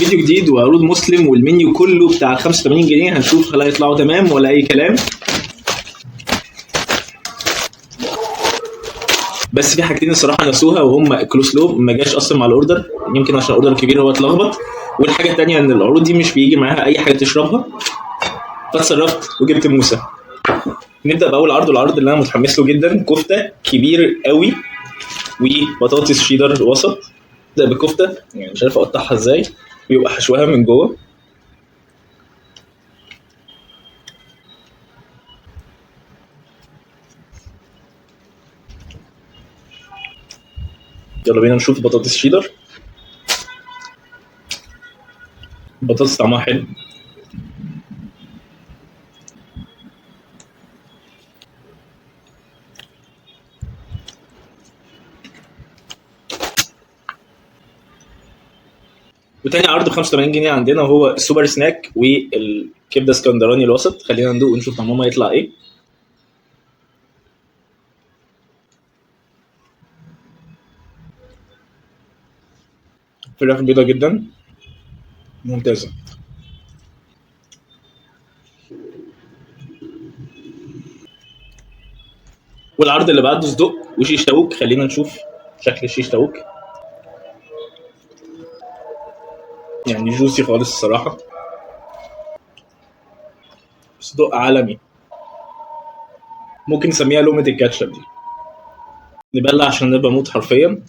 فيديو جديد وعروض مسلم، والمنيو كله بتاع 85 جنيه. هنشوف هل هيطلعوا تمام ولا اي كلام. بس في حاجتين الصراحه نسوها، وهم الكلوسلو ما جاش اصلا مع الاوردر، يمكن عشان الاوردر كبير هو اتلخبط. والحاجه الثانيه ان العروض دي مش بيجي معاها اي حاجه تشربها، فاتصرفت وجبت موسى. نبدا باول عرض، والعرض اللي انا متحمس له جدا، كفته كبير قوي وبطاطس شيدر وسط. نبدا بالكفته، يعني مش عارف اقطعها ازاي، بيبقى حشوها من جوه. يلا بينا نشوف بطاطس شيدر. البطاطس طعمها حلو، وتاني عرض ب 85 جنيه عندنا هو السوبر سناك والكبده اسكندراني الوسط. خلينا ندوق ونشوف طعمها يطلع ايه. فراخ بيضه جدا ممتازه. والعرض اللي بعده صدق وشيش تاوك. خلينا نشوف شكل الشيش تاوك، يعني جوسي خالص الصراحه، صدق عالمي. ممكن نسميها لومة الكاتشب دي. نبلع عشان نبقى موت حرفيا.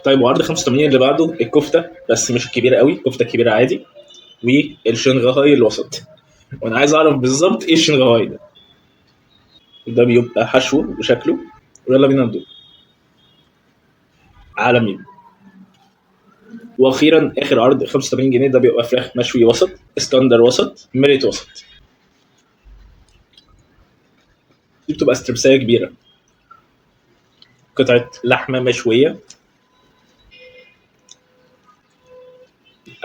طيب وعرض 85 اللي بعده الكفته، بس مش الكبيره قوي، كفته كبيره عادي، والشنغهاي الوسط. وانا عايز اعرف بالظبط ايه الشنغهاي ده. ده بيبقى حشو بشكله. ويلا بينا ندوق. عالمي. واخيرا اخر عرض 85 جنيه، ده بيبقى فراخ مشوي وسط، اسكندر وسط، مريت وسط. دي بتبقى استربسايه كبيره، قطعه لحمه مشويه.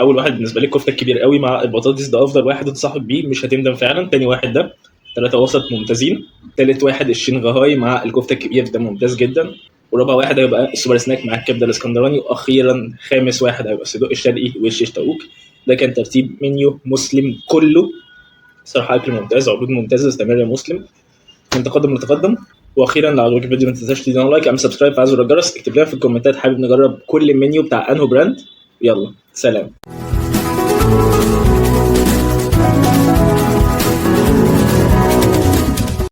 اول واحد بالنسبه لي الكفته الكبير قوي مع البطاطس، ده افضل واحد تنصحك بيه، مش هتندم فعلا. تاني واحد ده، ثلاثة وسط ممتازين. تالت واحد الشنغهاي مع الكفته الكبير، ده ممتاز جدا. ورابع واحد هيبقى السوبر سناك مع الكبده الاسكندراني. واخيرا خامس واحد هيبقى الصدوق الشرقي والشيش تاوك. ده كان ترتيب منيو مسلم كله. صراحه اكل ممتاز، عروض ممتازه، استمر يا مسلم من تقدم لتقدم. واخيرا لو عجبك الفيديو ما تنساش تدينا لايك، اعمل سبسكرايب، فعل زر الجرس، اكتب لنا في الكومنتات حابب نجرب كل المنيو بتاع انهو براند. يلا سلام.